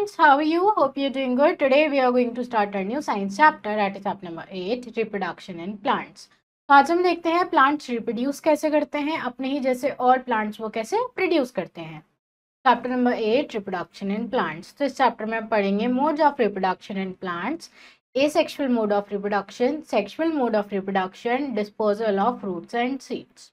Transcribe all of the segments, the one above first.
students, how are you? Hope you're doing good. Today we are going to start our new science chapter, that is chapter number 8, reproduction in plants. तो आज हम देखते हैं plants reproduce कैसे करते हैं, अपने ही जैसे और प्लांट्स वो कैसे प्रोड्यूस करते हैं. Chapter number 8, reproduction in plants. तो इस चैप्टर में हम पढ़ेंगे modes of reproduction in plants, asexual mode of reproduction, sexual mode of reproduction, dispersal of roots and seeds.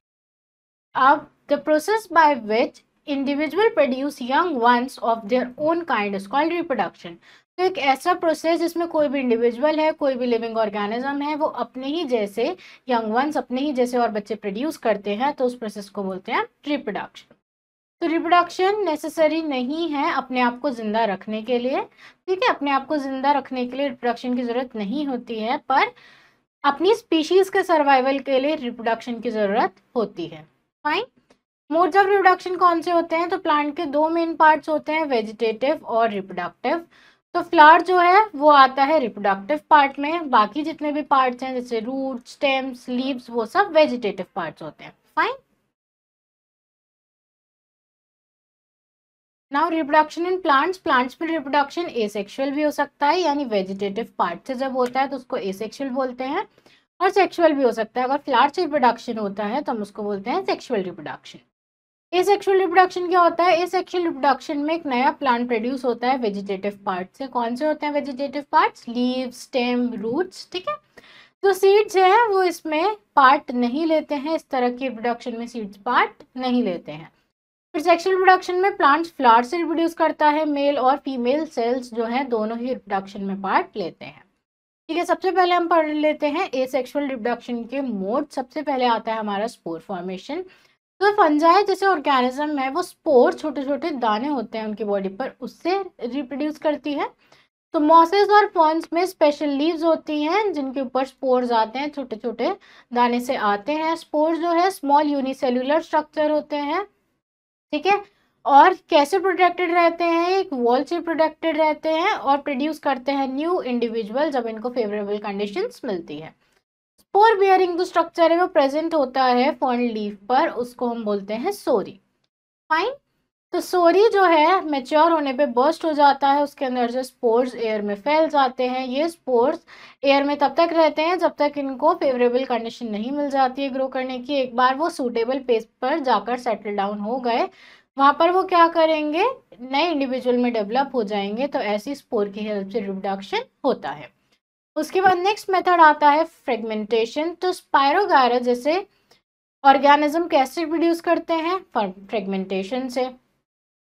अब the process by which individual produce young ones of their own kind is called reproduction. तो एक ऐसा process जिसमें कोई भी individual है, कोई भी लिविंग ऑर्गेनिज्म है, वो अपने ही जैसे यंग वंस, अपने ही जैसे और बच्चे प्रोड्यूस करते हैं, तो उस प्रोसेस को बोलते हैं रिप्रोडक्शन. तो रिप्रोडक्शन नेसेसरी नहीं है अपने आप को जिंदा रखने के लिए, ठीक है. अपने आप को जिंदा रखने के लिए रिप्रोडक्शन की जरूरत नहीं होती है, पर अपनी स्पीशीज के सर्वाइवल के लिए रिप्रोडक्शन की जरूरत होती है. फाइन. मोड्स ऑफ रिप्रोडक्शन कौन से होते हैं? तो प्लांट के दो मेन पार्ट्स होते हैं, वेजिटेटिव और रिप्रोडक्टिव. तो फ्लावर जो है वो आता है रिप्रोडक्टिव पार्ट में, बाकी जितने भी पार्ट्स हैं जैसे रूट, स्टेम्स, लीव्स, वो सब वेजिटेटिव पार्ट्स होते हैं. Fine. Now reproduction in plants. Plants में रिप्रोडक्शन एसेक्सुअल भी हो सकता है, यानी वेजिटेटिव पार्ट से जब होता है तो उसको एसेक्सुअल बोलते हैं, और सेक्सुअल भी हो सकता है. अगर फ्लावर से रिप्रोडक्शन होता है तो हम उसको बोलते हैं सेक्सुअल रिप्रोडक्शन. एसेक्सुअल रिप्रोडक्शन क्या होता है? एसेक्सुअल रिप्रोडक्शन में एक नया प्लांट प्रोड्यूस होता है वेजिटेटिव पार्ट से. कौन से होते हैं vegetative parts? Leaves, stem, roots, ठीक है. जो सीड्स हैं वो इसमें पार्ट नहीं लेते हैं, इस तरह की रिप्रोडक्शन में सीड्स पार्ट नहीं लेते हैं. फिर सेक्सुअल रिप्रोडक्शन में प्लांट्स फ्लावर से रिप्रोड्यूस करता है, मेल और फीमेल सेल्स जो है दोनों ही रिप्रोडक्शन में पार्ट लेते हैं. ठीक है. सबसे पहले हम पढ़ लेते हैं एसेक्सुअल रिप्रोडक्शन के मोड. सबसे पहले आता है हमारा स्पोर फॉर्मेशन. तो फंजाई जैसे ऑर्गेनिज्म है वो स्पोर, छोटे छोटे दाने होते हैं उनकी बॉडी पर, उससे रिप्रोड्यूस करती है. तो मॉसेस और फर्न्स में स्पेशल लीव्स होती हैं जिनके ऊपर स्पोर्स आते हैं, छोटे छोटे दाने से आते हैं. स्पोर्स जो है स्मॉल यूनिसेल्युलर स्ट्रक्चर होते हैं, ठीक है. और कैसे प्रोटेक्टेड रहते हैं? एक वॉल से प्रोटेक्टेड रहते हैं और प्रोड्यूस करते हैं न्यू इंडिविजुअल जब इनको फेवरेबल कंडीशंस मिलती है. स्पोर बियरिंग जो स्ट्रक्चर है वो प्रेजेंट होता है फर्न लीफ पर, उसको हम बोलते हैं सोरी. फाइन. तो सोरी जो है मैच्योर होने पे बर्स्ट हो जाता है, उसके अंदर से स्पोर्स एयर में फैल जाते हैं. ये स्पोर्स एयर में तब तक रहते हैं जब तक इनको फेवरेबल कंडीशन नहीं मिल जाती है ग्रो करने की. एक बार वो सूटेबल पेस पर जाकर सेटल डाउन हो गए, वहां पर वो क्या करेंगे? नए इंडिविजुअल में डेवलप हो जाएंगे. तो ऐसी स्पोर की हेल्प से रिप्रोडक्शन होता है. उसके बाद नेक्स्ट मेथड आता है फ्रेगमेंटेशन. तो स्पायरोगायरा जैसे ऑर्गेनिज्म कैसे रिप्रोड्यूस करते हैं? फ्रेगमेंटेशन से.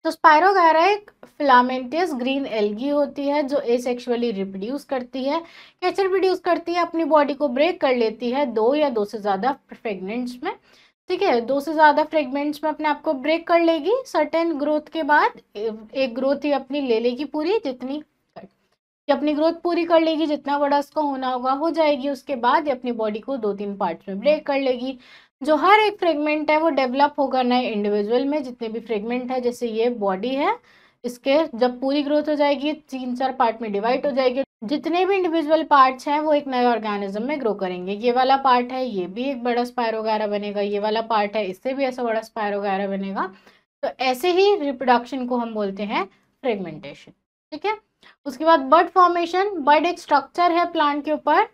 तो स्पायरोगायरा एक फिलामेंटियस ग्रीन एल्गी होती है जो एसेक्सुअली रिप्रोड्यूस करती है. कैसे रिप्रोड्यूस करती है? अपनी बॉडी को ब्रेक कर लेती है दो या दो से ज़्यादा फ्रेगमेंट्स में, ठीक है. दो से ज़्यादा फ्रेगमेंट्स में अपने आप को ब्रेक कर लेगी. सर्टेन ग्रोथ के बाद एक ग्रोथ ही अपनी ले लेगी पूरी, जितनी अपनी ग्रोथ पूरी कर लेगी, जितना बड़ा उसका होना होगा हो जाएगी. उसके बाद ये अपनी बॉडी को दो तीन पार्ट्स में ब्रेक कर लेगी. जो हर एक फ्रेगमेंट है वो डेवलप होगा नए इंडिविजुअल में. जितने भी फ्रेगमेंट है, जैसे ये बॉडी है, इसके जब पूरी ग्रोथ हो जाएगी तीन चार पार्ट में डिवाइड हो जाएगी. जितने भी इंडिविजुअल पार्ट्स हैं वो एक नए ऑर्गेनिज्म में ग्रो करेंगे. ये वाला पार्ट है, ये भी एक बड़ा स्पायरोगायरा बनेगा. ये वाला पार्ट है, इससे भी ऐसा बड़ा स्पायरोगायरा बनेगा. तो ऐसे ही रिप्रोडक्शन को हम बोलते हैं फ्रेगमेंटेशन, ठीक है. उसके बाद बड फॉर्मेशन. बड एक स्ट्रक्चर है प्लांट के ऊपर,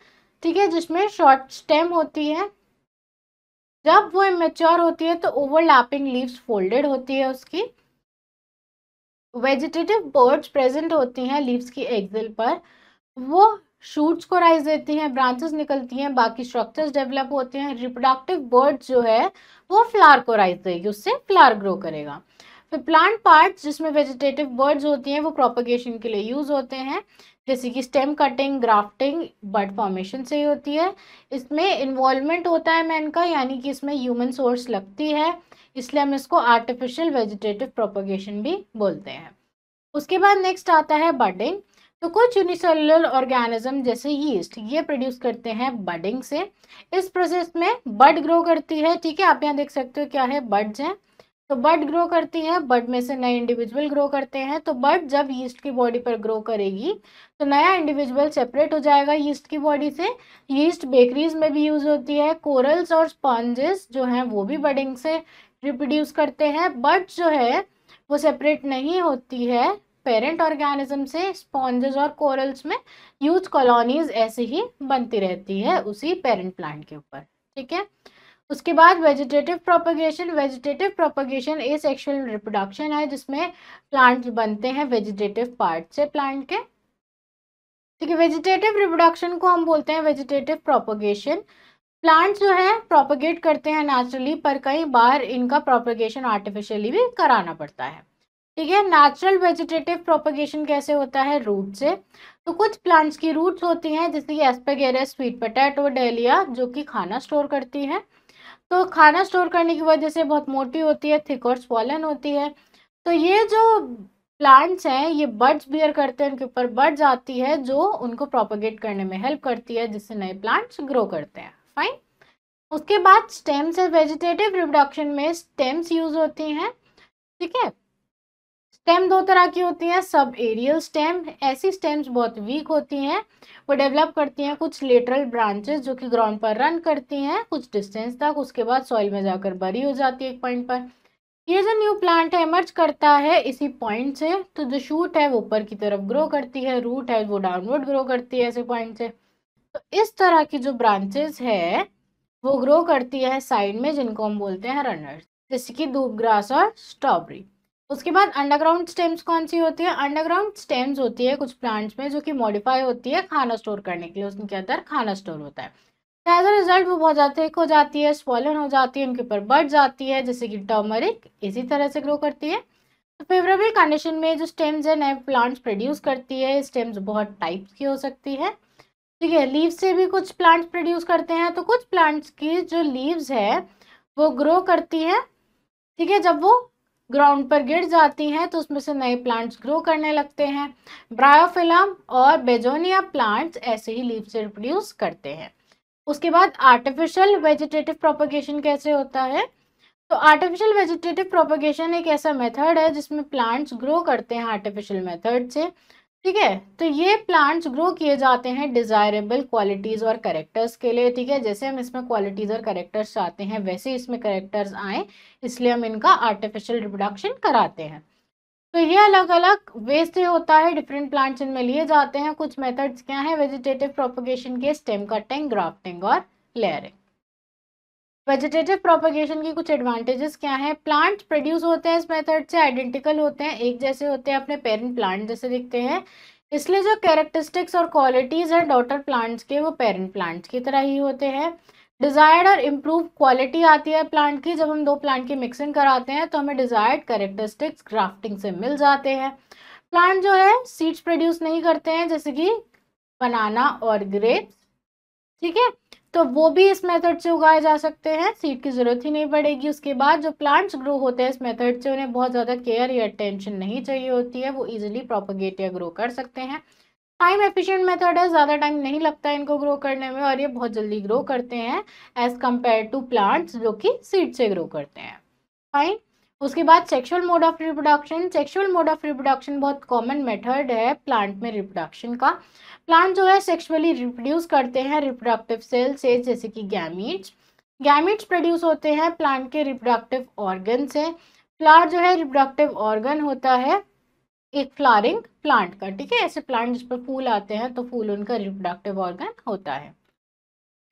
ठीक है, जिसमें शॉर्ट स्टेम होती है. जब वो इमेच्योर होती है तो ओवरलैपिंग लीव्स फोल्डेड होती है उसकी. वेजिटेटिव बर्ड्स प्रेजेंट होती हैं लीव्स की एक्सिल पर. वो शूट्स को राइज देती हैं, ब्रांचेस निकलती हैं, बाकी स्ट्रक्चर्स डेवलप होते हैं. रिप्रोडक्टिव बर्ड्स जो है वो फ्लावर को राइज देगी, उससे फ्लावर ग्रो करेगा. फिर प्लांट पार्ट्स जिसमें वेजिटेटिव बर्ड्स होती हैं वो प्रोपगेशन के लिए यूज होते हैं, जैसे कि स्टेम कटिंग, ग्राफ्टिंग, बड फॉर्मेशन से ही होती है. इसमें इन्वॉल्वमेंट होता है मैन का, यानी कि इसमें ह्यूमन सोर्स लगती है, इसलिए हम इसको आर्टिफिशियल वेजिटेटिव प्रोपगेशन भी बोलते हैं. उसके बाद नेक्स्ट आता है बडिंग. तो कुछ यूनिसेलुलर ऑर्गेनिज्म जैसे यीस्ट ये प्रोड्यूस करते हैं बडिंग से. इस प्रोसेस में बड ग्रो करती है, ठीक है. आप यहाँ देख सकते हो क्या है, बड्स हैं. तो बड ग्रो करती है, बड में से नए इंडिविजुअल ग्रो करते हैं. तो बड जब यीस्ट की बॉडी पर ग्रो करेगी तो नया इंडिविजुअल सेपरेट हो जाएगा यीस्ट की बॉडी से. यीस्ट बेकरीज में भी यूज होती है. कोरल्स और स्पॉन्जेस जो हैं वो भी बडिंग से रिप्रोड्यूस करते हैं. बड जो है वो सेपरेट नहीं होती है पेरेंट ऑर्गेनिज्म से स्पॉन्जेस और कोरल्स में ह्यूज कॉलोनीज ऐसे ही बनती रहती है उसी पेरेंट प्लांट के ऊपर, ठीक है। उसके बाद वेजिटेटिव प्रोपगेशन एसेक्सुअल रिप्रोडक्शन है, जिसमें प्लांट्स बनते हैं वेजिटेटिव पार्ट से प्लांट के, ठीक है। वेजिटेटिव रिप्रोडक्शन को हम बोलते हैं वेजिटेटिव प्रोपगेशन। प्लांट्स जो है प्रोपगेट करते हैं नेचुरली, पर कई बार इनका प्रोपगेशन आर्टिफिशियली भी कराना पड़ता है, ठीक है। नेचुरल वेजिटेटिव प्रोपगेशन कैसे होता है, रूट से। तो कुछ प्लांट्स की रूट्स होती हैं जैसे कि एस्परगेरस, स्वीट पोटैटो, डेलिया, जो कि खाना स्टोर करती है। तो खाना स्टोर करने की वजह से बहुत मोटी होती है, थिक और स्वॉलन होती है। तो ये जो प्लांट्स हैं ये बड्स बियर करते हैं, उनके ऊपर बड्स आती है जो उनको प्रोपगेट करने में हेल्प करती है, जिससे नए प्लांट्स ग्रो करते हैं, फाइन। उसके बाद स्टेम्स है, वेजिटेटिव रिप्रोडक्शन में स्टेम्स यूज होती हैं, ठीक है। स्टेम दो तरह की होती हैं, सब एरियल स्टेम, ऐसी स्टेम्स बहुत वीक होती हैं, वो डेवलप करती हैं कुछ लेटरल ब्रांचेस जो कि ग्राउंड पर रन करती हैं कुछ डिस्टेंस तक, उसके बाद सॉइल में जाकर बरी हो जाती है एक पॉइंट पर। ये जो न्यू प्लांट है इमर्ज करता है इसी पॉइंट से, तो जो शूट है वो ऊपर की तरफ ग्रो करती है, रूट है वो डाउनवर्ड ग्रो करती है ऐसे पॉइंट से। तो इस तरह की जो ब्रांचेस है वो ग्रो करती है साइड में, जिनको हम बोलते हैं रनर्स, जैसे कि दूब ग्रास और स्ट्रॉबेरी। उसके बाद अंडरग्राउंड स्टेम्स कौन सी होती है, अंडरग्राउंड स्टेम्स होती है कुछ प्लांट्स में जो कि मॉडिफाई होती है खाना स्टोर करने के लिए, उसके अंदर खाना स्टोर होता है। एज अ रिजल्ट वो बहुत ज़्यादा थिक हो जाती है, स्वॉलन हो जाती है, उनके ऊपर बढ़ जाती है, जैसे कि टर्मरिक इसी तरह से ग्रो करती है। तो फेवरेबल कंडीशन में जो स्टेम्स है नए प्लांट्स प्रोड्यूस करती है, स्टेम्स बहुत टाइप्स की हो सकती है, ठीक है। लीव्स से भी कुछ प्लांट्स प्रोड्यूस करते हैं, तो कुछ प्लांट्स की जो लीव्स है वो ग्रो करती है, ठीक है। जब वो ग्राउंड पर गिर जाती हैं तो उसमें से नए प्लांट्स ग्रो करने लगते हैं। ब्रायोफिलम और बेजोनिया प्लांट्स ऐसे ही लीव से रिप्रोड्यूस करते हैं। उसके बाद आर्टिफिशियल वेजिटेटिव प्रोपगेशन कैसे होता है, तो आर्टिफिशियल वेजिटेटिव प्रोपगेशन एक ऐसा मेथड है जिसमें प्लांट्स ग्रो करते हैं आर्टिफिशियल मेथड से, ठीक है। तो ये प्लांट्स ग्रो किए जाते हैं डिजायरेबल क्वालिटीज और कैरेक्टर्स के लिए, ठीक है। जैसे हम इसमें क्वालिटीज और कैरेक्टर्स चाहते हैं वैसे इसमें कैरेक्टर्स आए, इसलिए हम इनका आर्टिफिशियल रिप्रोडक्शन कराते हैं। तो ये अलग अलग वे से होता है, डिफरेंट प्लांट्स इनमें लिए जाते हैं। कुछ मेथड्स क्या हैं वेजिटेटिव प्रोपगेशन के, स्टेम कटिंग, ग्राफ्टिंग और लेयरिंग। वेजिटेटिव प्रोपगेशन की कुछ एडवांटेजेस क्या हैं, प्लांट प्रोड्यूस होते हैं इस मेथड से आइडेंटिकल होते हैं, एक जैसे होते हैं, अपने पेरेंट प्लांट जैसे दिखते हैं, इसलिए जो कैरेक्टरिस्टिक्स और क्वालिटीज हैं डॉटर प्लांट्स के वो पेरेंट प्लांट्स की तरह ही होते हैं। डिजायर्ड और इम्प्रूव क्वालिटी आती है प्लांट की, जब हम दो प्लांट की मिक्सिंग कराते हैं तो हमें डिजायर्ड कैरेक्टरिस्टिक्स ग्राफ्टिंग से मिल जाते हैं। प्लांट जो है सीड्स प्रोड्यूस नहीं करते हैं, जैसे कि बनाना और ग्रेप्स, ठीक है। तो वो भी इस मेथड से उगाए जा सकते हैं, सीड की जरूरत ही नहीं पड़ेगी। उसके बाद जो प्लांट्स ग्रो होते हैं इस मेथड से उन्हें बहुत ज़्यादा केयर या अटेंशन नहीं चाहिए होती है, वो इजीली प्रोपगेट या ग्रो कर सकते हैं। टाइम एफिशिएंट मेथड है, ज़्यादा टाइम नहीं लगता है इनको ग्रो करने में, और ये बहुत जल्दी ग्रो करते हैं एज कम्पेयर टू प्लांट्स जो कि सीड से ग्रो करते हैं, फाइन। उसके बाद sexual mode of reproduction, sexual mode of reproduction बहुत कॉमन मेथड है प्लांट में रिप्रोडक्शन का। प्लांट जो है सेक्सुअली रिप्रोड्यूस करते हैं रिप्रोडक्टिव सेल से, जैसे कि गैमीट्स। गैमीट्स प्रोड्यूस होते हैं प्लांट के रिप्रोडक्टिव ऑर्गन से। फ्लावर जो है रिप्रोडक्टिव ऑर्गन होता है एक फ्लावरिंग प्लांट का, ठीक है। ऐसे प्लांट जिस पर फूल आते हैं तो फूल उनका रिप्रोडक्टिव ऑर्गन होता है।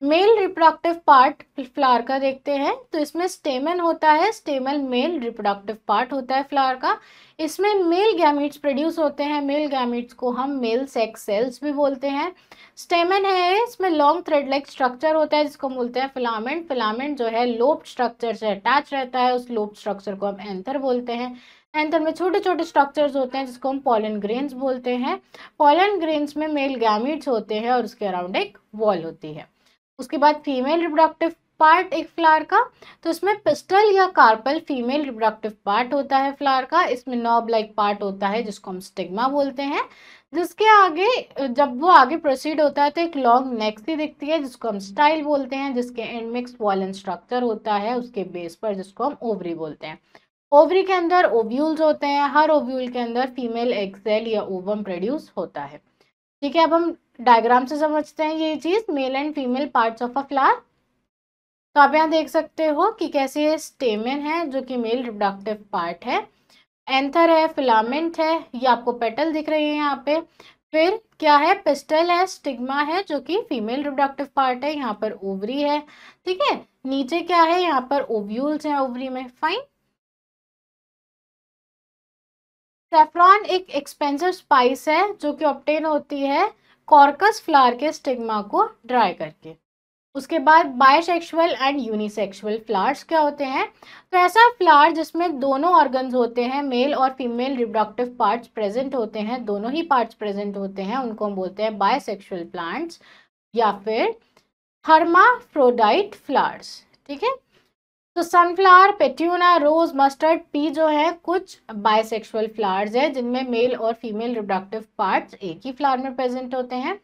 मेल रिप्रोडक्टिव पार्ट फ्लावर का देखते हैं, तो इसमें स्टेमन होता है, स्टेमन मेल रिप्रोडक्टिव पार्ट होता है फ्लावर का। इसमें मेल गैमीट्स प्रोड्यूस होते हैं, मेल गैमीट्स को हम मेल सेक्स सेल्स भी बोलते हैं। स्टेमन है, इसमें लॉन्ग थ्रेड लाइक स्ट्रक्चर होता है जिसको बोलते हैं फिलामेंट। फिलामेंट जो है लोब्ड स्ट्रक्चर से अटैच रहता है, उस लोब्ड स्ट्रक्चर को हम एंथर बोलते हैं। एंथर में छोटे छोटे स्ट्रक्चर्स होते हैं जिसको हम पॉलन ग्रेन्स बोलते हैं। पॉलन ग्रेन्स में मेल गैमीट्स होते हैं और उसके अराउंड एक वॉल होती है। उसके बाद फीमेल रिप्रोडक्टिव पार्ट एक फ्लावर का, तो इसमें पिस्टल या कार्पल फीमेल रिप्रोडक्टिव पार्ट होता है फ्लावर का। इसमें नॉब लाइक पार्ट होता है जिसको हम स्टिग्मा बोलते हैं, जिसके आगे जब वो आगे प्रोसीड होता है तो एक लॉन्ग नेक सी दिखती है जिसको हम स्टाइल बोलते हैं, जिसके एंड में वॉलन स्ट्रक्चर होता है उसके बेस पर, जिसको हम ओवरी बोलते हैं। ओवरी के अंदर ओव्यूल्स होते हैं, हर ओव्यूल के अंदर फीमेल एग सेल या ओवम प्रोड्यूस होता है, ठीक है। अब हम डायग्राम से समझते हैं ये चीज, male and female parts of a flower. तो आप यहाँ देख सकते हो कि कैसे ये स्टेमन है जो कि मेल रिप्रोडक्टिव पार्ट है, एंथर है, फिलामेंट है, ये आपको पेटल दिख रही है यहाँ पे। फिर क्या है, पिस्टल है, स्टिग्मा है जो कि फीमेल रिप्रोडक्टिव पार्ट है, यहाँ पर ओवरी है, ठीक है। नीचे क्या है, यहाँ पर ओव्यूल्स हैं ओवरी में, फाइन। सेफ्रॉन एक एक्सपेंसिव स्पाइस है जो कि ऑब्टेन होती है कॉर्कस फ्लावर के स्टिग्मा को ड्राई करके। उसके बाद बायसेक्सुअल एंड यूनिसेक्सुअल फ्लावर्स क्या होते हैं, तो ऐसा फ्लावर जिसमें दोनों ऑर्गन्स होते हैं, मेल और फीमेल रिप्रोडक्टिव पार्ट्स प्रेजेंट होते हैं, दोनों ही पार्ट्स प्रेजेंट होते हैं, उनको हम बोलते हैं बायसेक्सुअल प्लांट्स या फिर हर्माफ्रोडाइट फ्लावर्स, ठीक है। तो सनफ्लावर, पेट्यूना, रोज, मस्टर्ड, पी जो है कुछ बायसेक्सुअल फ्लावर्स है जिनमें मेल और फीमेल रिप्रोडक्टिव पार्ट्स एक ही फ्लावर में प्रेजेंट होते हैं।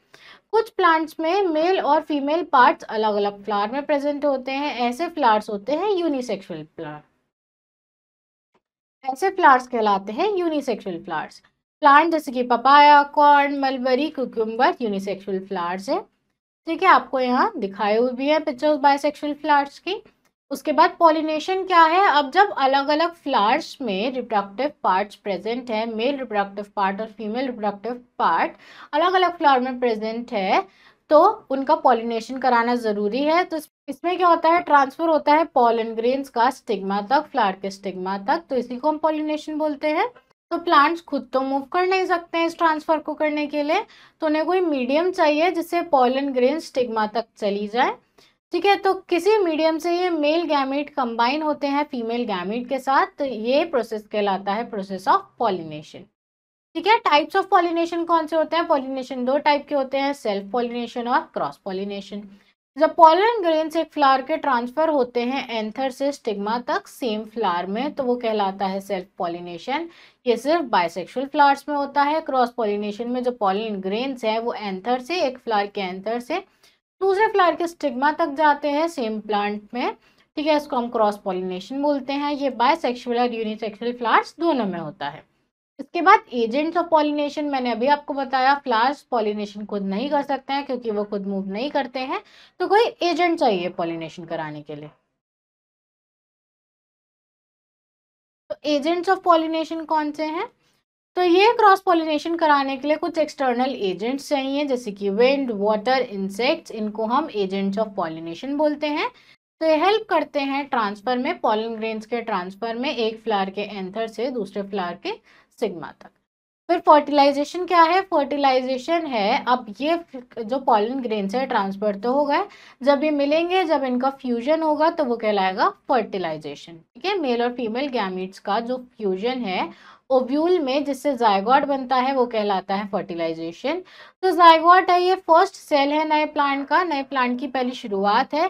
कुछ प्लांट्स में मेल और फीमेल पार्ट्स अलग अलग फ्लावर में प्रेजेंट होते हैं, ऐसे फ्लावर्स होते हैं यूनिसेक्सुअल फ्लावर, ऐसे फ्लावर्स कहलाते हैं यूनिसेक्सुअल फ्लावर्स। प्लांट जैसे कि papaya, corn, mulberry, cucumber unisexual flowers है, ठीक है। आपको यहाँ दिखाए हुए भी है पिक्चर्स बायसेक्सुअल फ्लावर्स की। उसके बाद पॉलिनेशन क्या है, अब जब अलग अलग फ्लावर्स में रिप्रोडक्टिव पार्ट्स प्रेजेंट है, मेल रिप्रोडक्टिव पार्ट और फीमेल रिप्रोडक्टिव पार्ट अलग अलग फ्लावर में प्रेजेंट है, तो उनका पॉलिनेशन कराना जरूरी है। तो इसमें क्या होता है, ट्रांसफर होता है पॉलन ग्रेन्स का स्टिग्मा तक, फ्लावर के स्टिग्मा तक, तो इसी को हम पॉलिनेशन बोलते हैं। तो प्लांट्स खुद तो मूव कर नहीं सकते हैं इस ट्रांसफर को करने के लिए, तो उन्हें कोई मीडियम चाहिए जिससे पॉलन ग्रेन स्टिग्मा तक चली जाए, ठीक है। तो किसी मीडियम से ये मेल गैमीट कंबाइन होते हैं फीमेल गैमीट के साथ, तो ये प्रोसेस कहलाता है प्रोसेस ऑफ पॉलिनेशन, ठीक है। टाइप्स ऑफ पॉलिनेशन कौन से होते हैं, पॉलिनेशन दो टाइप के होते हैं, सेल्फ पॉलिनेशन और क्रॉस पॉलिनेशन। जब पॉलन ग्रेन्स एक फ्लावर के ट्रांसफर होते हैं एंथर से स्टिग्मा तक सेम फ्लावर में, तो वो कहलाता है सेल्फ पॉलिनेशन। ये सिर्फ बायसेक्सुअल फ्लावर्स में होता है। क्रॉस पॉलिनेशन में जो पॉलन ग्रेन्स है वो एंथर से, एक फ्लावर के एंथर से दूसरे फ्लावर के स्टिग्मा तक जाते हैं सेम प्लांट में, ठीक है। इसको हम क्रॉस पॉलिनेशन बोलते हैं। ये बायसेक्सुअल और यूनिसेक्सुअल फ्लावर्स दोनों में होता है। इसके बाद एजेंट्स ऑफ पॉलिनेशन, मैंने अभी आपको बताया फ्लावर्स पॉलिनेशन खुद नहीं कर सकते हैं क्योंकि वो खुद मूव नहीं करते हैं, तो कोई एजेंट चाहिए पॉलिनेशन कराने के लिए। तो एजेंट्स ऑफ पॉलिनेशन कौन से हैं, तो ये क्रॉस पॉलिनेशन कराने के लिए कुछ एक्सटर्नल एजेंट्स चाहिए जैसे कि विंड, वाटर, इंसेक्ट्स, इनको हम एजेंट्स ऑफ पॉलिनेशन बोलते हैं। तो ये हेल्प करते हैं ट्रांसफर में, पॉलन ग्रेन्स के ट्रांसफर में एक फ्लावर के एंथर से दूसरे फ्लावर के सिग्मा तक। फिर फर्टिलाइजेशन क्या है, फर्टिलाइजेशन है अब ये जो पॉलन ग्रेन्स है ट्रांसफर तो हो गए, जब ये मिलेंगे, जब इनका फ्यूजन होगा तो वो कहलाएगा फर्टिलाइजेशन, ठीक है। मेल और फीमेल गैमीट्स का जो फ्यूजन है ओव्यूल में जिससे जायगोट बनता है वो कहलाता है फर्टिलाइजेशन। तो जायगोट है ये फर्स्ट सेल है नए प्लांट का, नए प्लांट की पहली शुरुआत है।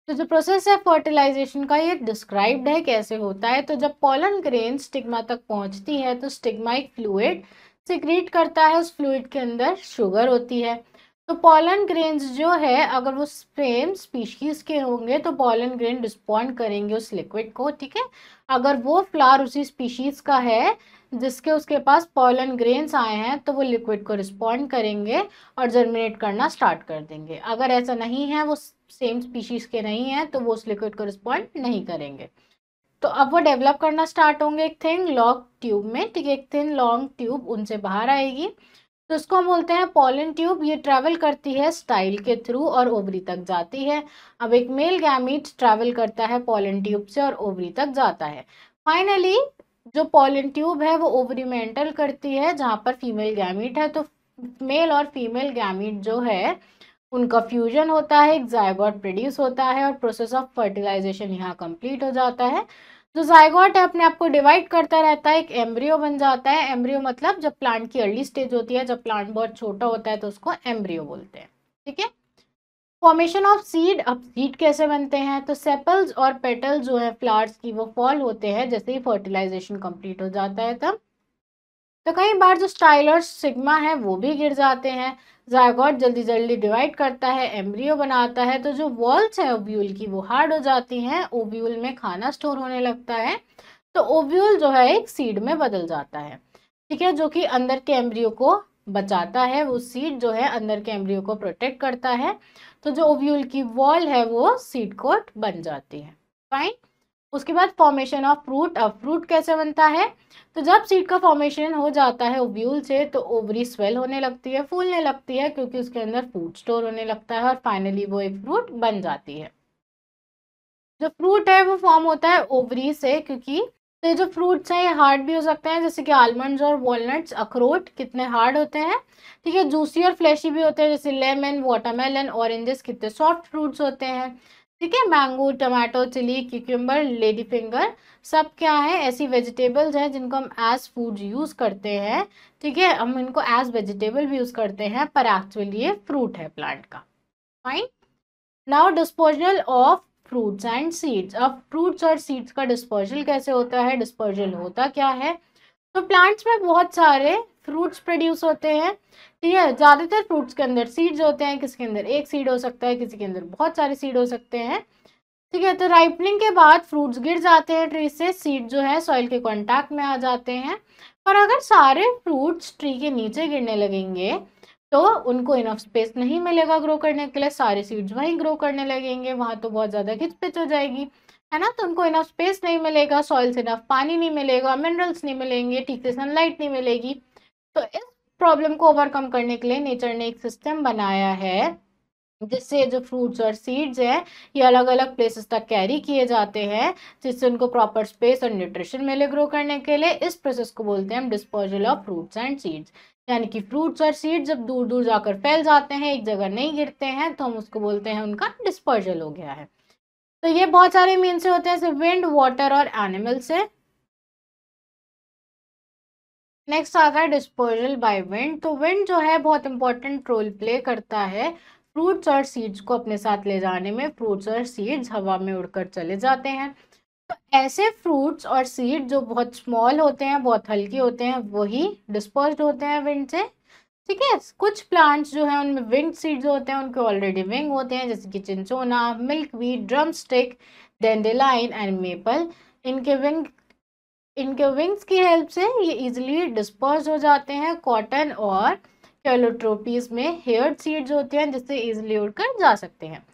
तो जो प्रोसेस है फर्टिलाइजेशन का ये डिस्क्राइब्ड है कैसे होता है, तो जब पॉलन ग्रेन स्टिग्मा तक पहुंचती है तो स्टिग्मा एक फ्लूइड सिक्रीट करता है, उस फ्लूइड के अंदर शुगर होती है। तो पॉलन ग्रेन्स जो है अगर वो सेम स्पीशीज के होंगे तो पॉलन ग्रेन रिस्पॉन्ड करेंगे उस लिक्विड को, ठीक है। अगर वो फ्लावर उसी स्पीशीज का है जिसके उसके पास पॉलन ग्रेन्स आए हैं तो वो लिक्विड को रिस्पॉन्ड करेंगे और जर्मिनेट करना स्टार्ट कर देंगे। अगर ऐसा नहीं है, वो सेम स्पीशीज के नहीं है, तो वो उस लिक्विड को रिस्पॉन्ड नहीं करेंगे। तो अब वो डेवलप करना स्टार्ट होंगे एक थिन लॉन्ग ट्यूब में, ठीक है। एक थिन लॉन्ग ट्यूब उनसे बाहर आएगी, तो इसको हम बोलते हैं पॉलन ट्यूब। ये ट्रैवल करती है स्टाइल के थ्रू और ओवरी तक जाती है। अब एक मेल गैमीट ट्रैवल करता है पॉलन ट्यूब से और ओवरी तक जाता है। फाइनली जो पॉलन ट्यूब है वो ओवरी में एंटर करती है जहाँ पर फीमेल गैमीट है। तो मेल और फीमेल गैमीट जो है उनका फ्यूजन होता है, एक जायगोट प्रोड्यूस होता है और प्रोसेस ऑफ फर्टिलाइजेशन यहाँ कंप्लीट हो जाता है। जो जायगोट है अपने आप को डिवाइड करता रहता है, एक एम्ब्रियो बन जाता है। एम्ब्रियो मतलब जब प्लांट की अर्ली स्टेज होती है, जब प्लांट बहुत छोटा होता है तो उसको एम्ब्रियो बोलते हैं, ठीक है। फॉर्मेशन ऑफ सीड, अब सीड कैसे बनते हैं, तो सेपल्स और पेटल जो है फ्लावर्स की वो फॉल होते हैं जैसे ही फर्टिलाइजेशन कंप्लीट हो जाता है तब। तो कई बार जो स्टाइलर सिग्मा है वो भी गिर जाते हैं। जायगोट जल्दी जल्दी डिवाइड करता है, एम्ब्रियो बनाता है, तो जो वॉल्स है ओव्यूल की वो हार्ड हो जाती हैं, ओव्यूल में खाना स्टोर होने लगता है, तो ओव्यूल जो है एक सीड में बदल जाता है, ठीक है, जो कि अंदर के एम्ब्रियो को बचाता है। वो सीड जो है अंदर के एम्ब्रियो को प्रोटेक्ट करता है, तो जो ओव्यूल की वॉल है वो सीड कोट बन जाती है, फाइन। उसके बाद फॉर्मेशन ऑफ फ्रूट। अब फ्रूट कैसे बनता है, तो जब सीड का फॉर्मेशन हो जाता है ओव्यूल से तो ओवरी स्वेल होने लगती है, फूलने लगती है, क्योंकि उसके अंदर फूड स्टोर होने लगता है और फाइनली वो एक फ्रूट बन जाती है। जो फ्रूट है वो फॉर्म होता है ओवरी से, क्योंकि तो जो फ्रूट्स हैं ये हार्ड भी हो सकते हैं, जैसे कि आलमंड्स और वॉलनट्स, अखरोट कितने हार्ड होते हैं, ठीक है। जूसी और फ्लैशी भी होते हैं, जैसे लेमन, वाटरमेलन, ऑरेंजेस कितने सॉफ्ट फ्रूट्स होते हैं, ठीक है। Mango, tomato, chilli, cucumber, lady finger, सब क्या है, ऐसी वेजिटेबल्स हैं जिनको हम एज फूड यूज करते हैं, ठीक है। हम इनको एज वेजिटेबल भी यूज करते हैं, पर एक्चुअली ये फ्रूट है प्लांट का। Fine. Now disposal of fruits and seeds. अब फ्रूट्स और सीड्स का डिस्पोजल कैसे होता है, डिस्पोजल होता क्या है, तो प्लांट्स में बहुत सारे फ्रूट्स प्रोड्यूस होते हैं, ठीक है। ज्यादातर फ्रूट्स के अंदर सीड्स होते हैं, किसी के अंदर एक सीड हो सकता है, किसी के अंदर बहुत सारे सीड हो सकते हैं, ठीक है। तो राइपनिंग के बाद फ्रूट्स गिर जाते हैं ट्री से, सीड जो है सॉइल के कांटेक्ट में आ जाते हैं। पर अगर सारे फ्रूट्स ट्री के नीचे गिरने लगेंगे तो उनको इनफ स्पेस नहीं मिलेगा ग्रो करने के लिए, सारे सीड्स वहीं ग्रो करने लगेंगे, वहां तो बहुत ज्यादा खिचपिच हो जाएगी, है ना। तो उनको इनफ स्पेस नहीं मिलेगा, सॉइल से इनफ पानी नहीं मिलेगा, मिनरल्स नहीं मिलेंगे, ठीक से सनलाइट नहीं मिलेगी। तो इस प्रॉब्लम को ओवरकम करने के लिए नेचर ने एक सिस्टम बनाया है, जिससे जो फ्रूट्स और सीड्स हैं ये अलग अलग प्लेसेस तक कैरी किए जाते हैं, जिससे उनको प्रॉपर स्पेस और न्यूट्रिशन मिले ग्रो करने के लिए। इस प्रोसेस को बोलते हैं हम disposal of fruits and seeds. यानी कि फ्रूट्स और सीड्स जब दूर दूर जाकर फैल जाते हैं, एक जगह नहीं गिरते हैं, तो हम उसको बोलते हैं उनका डिस्पर्जल हो गया है। तो ये बहुत सारे मीन से होते हैं, जैसे विंड, वाटर और एनिमल से। नेक्स्ट आता है डिस्पोजल बाय विंड। तो विंड जो है बहुत इंपॉर्टेंट रोल प्ले करता है फ्रूट्स और सीड्स को अपने साथ ले जाने में। फ्रूट्स और सीड्स हवा में उड़कर चले जाते हैं। तो ऐसे फ्रूट्स और सीड जो बहुत स्मॉल होते हैं, बहुत हल्के होते हैं, वही डिस्पर्स्ड होते हैं विंड से, ठीक है। कुछ प्लांट्स जो है उनमें विंड सीड्स होते हैं, उनके ऑलरेडी विंग होते हैं, जैसे कि cinchona, milkweed, drum stick, dandelion and maple. इनके विंग इनके विंग्स की हेल्प से ये इजिली डिस्पर्स हो जाते हैं। कॉटन और कैलोट्रोपीज में हेयर्ड सीड्स होते हैं, जिससे इजिली उड़कर जा सकते हैं।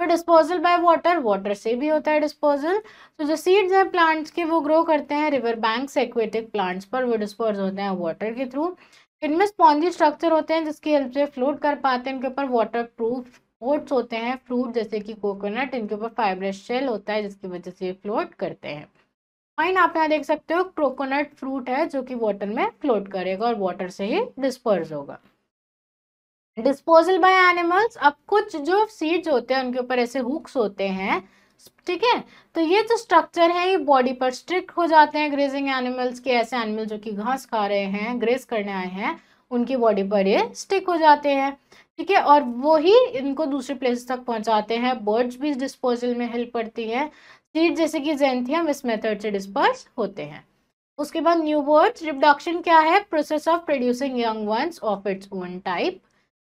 तो डिस्पोजल बाय वाटर, वाटर से भी होता है डिस्पोजल। तो जो सीड्स हैं प्लांट्स के वो ग्रो करते हैं रिवर बैंक्स, एक्वेटिक प्लांट्स पर, वो डिस्पर्स होते हैं वाटर के थ्रू। इनमें स्पॉन्जी स्ट्रक्चर होते हैं जिसकी हेल्प से फ्लोट कर पाते हैं। इनके ऊपर वाटर प्रूफ कोट्स होते हैं। फ्रूट जैसे कि कोकोनट, इनके ऊपर फाइब्रस शेल होता है जिसकी वजह से ये फ्लोट करते हैं। फाइन, आप यहाँ देख सकते हो कोकोनट फ्रूट है जो कि वाटर में फ्लोट करेगा और वाटर से ही डिस्पर्स होगा। Disposal by animals. अब कुछ जो सीड्स होते हैं उनके ऊपर ऐसे हुक्स होते हैं, ठीक है। तो ये जो स्ट्रक्चर है ये बॉडी पर स्ट्रिक्ट हो जाते हैं ग्रेजिंग एनिमल्स के। ऐसे एनिमल जो कि घास खा रहे हैं, ग्रेज करने आए हैं, उनकी बॉडी पर ये स्टिक हो जाते हैं, ठीक है। और वो ही इनको दूसरे प्लेसेस तक पहुंचाते हैं। बर्ड्स भी डिस्पोजल में हेल्प करती है। सीड जैसे कि जेंथियम इस मेथड से डिस्पर्स होते हैं। उसके बाद न्यू बर्ड्स। रिप्रोडक्शन क्या है, process of producing young ones of its own type.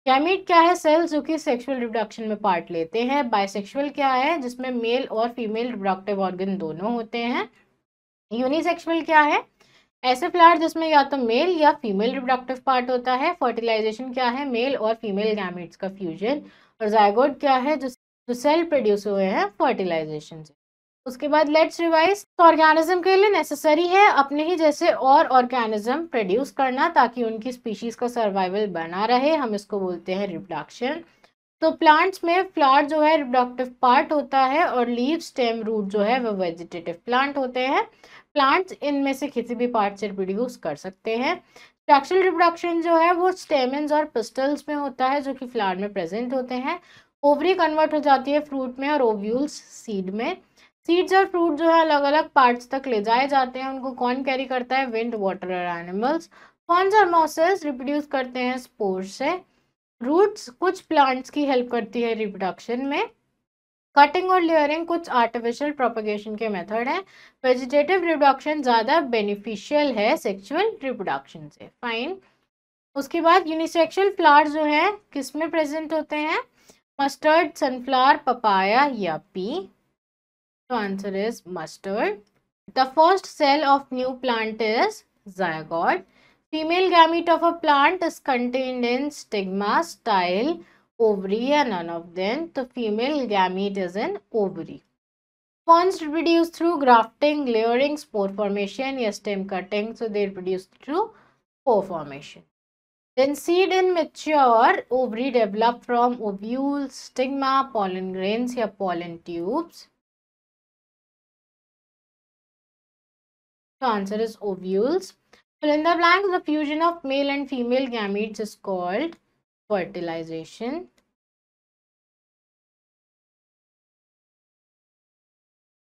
Gamete क्या है, सेल्स जो कि सेक्सुअल रिप्रोडक्शन में पार्ट लेते हैं। बाइसेक्सुअल क्या है, जिसमें मेल और फीमेल रिप्रोडक्टिव ऑर्गन दोनों होते हैं। यूनिसेक्सुअल क्या है, ऐसे फ्लावर जिसमें या तो मेल या फीमेल रिप्रोडक्टिव पार्ट होता है। फर्टिलाइजेशन क्या है, मेल और फीमेल गैमीट्स का फ्यूजन। और जाइगोट क्या है, जो सेल प्रोड्यूस हुए हैं फर्टिलाइजेशन से। उसके बाद लेट्स रिवाइज। तो ऑर्गेनिज्म के लिए नेसेसरी है अपने ही जैसे और ऑर्गेनिज्म प्रोड्यूस करना, ताकि उनकी स्पीशीज का सर्वाइवल बना रहे। हम इसको बोलते हैं रिप्रोडक्शन। तो प्लांट्स में फ्लावर जो है रिप्रोडक्टिव पार्ट होता है, और लीव, स्टेम, रूट जो है वो वेजिटेटिव प्लांट होते हैं। प्लांट्स इनमें से किसी भी पार्ट से रिप्रोड्यूस कर सकते हैं। सेक्सुअल रिप्रोडक्शन जो है वो स्टेमन्स और पिस्टल्स में होता है, जो कि फ्लावर में प्रेजेंट होते हैं। ओवरी कन्वर्ट हो जाती है फ्रूट में और ओव्यूल्स सीड में। सीड्स और फ्रूट जो है अलग अलग पार्ट्स तक ले जाए जाते हैं। उनको कौन कैरी करता है, विंड, वाटर और एनिमल्स। फॉन्स और मॉसेस रिप्रोड्यूस करते हैं स्पोर से। रूट्स कुछ प्लांट्स की हेल्प करती है रिप्रोडक्शन में। कटिंग और लेयरिंग कुछ आर्टिफिशियल प्रोपगेशन के मेथड हैं। वेजिटेटिव रिप्रोडक्शन ज़्यादा बेनिफिशियल है सेक्सुअल रिप्रोडक्शन से। फाइन। उसके बाद यूनिसेक्सुअल फ्लावर जो है किस में प्रेजेंट होते हैं, मस्टर्ड, सनफ्लावर, पपाया या पी। तो answer is mustard. The first cell of new plant is zygote. Female gamete of a plant is contained in stigma, style, ovary and none of them. The female gamete is in ovary. Spawns reproduce through grafting, layering, spore formation, या stem cutting. So they reproduce through spore formation. Then seed in mature ovary develop from ovules, stigma, pollen grains या pollen tubes. The answer is ovules. Fill in the blanks. The fusion of male and female gametes is called fertilization.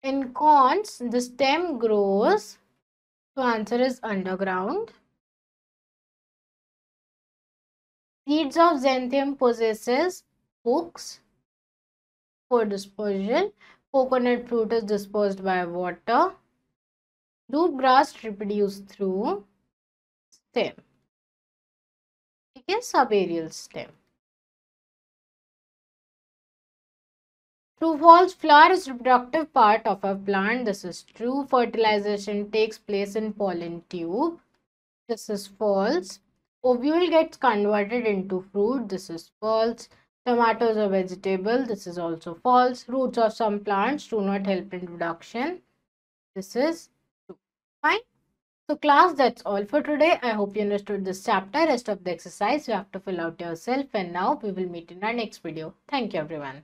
In corns, the stem grows. So answer is underground. Seeds of xanthium possesses hooks for dispersion. Coconut fruit is dispersed by water. Loop grass reproduce through stem. ठीक है, subaerial stem. True false, flower is reproductive part of a plant. This is true. Fertilization takes place in pollen tube. This is false. Ovule gets converted into fruit. This is false. Tomatoes are vegetable. This is also false. Roots of some plants do not help in reproduction. This is true. Fine. So class, that's all for today. I hope you understood this chapter. Rest of the exercise you have to fill out yourself, and now we will meet in our next video. Thank you everyone.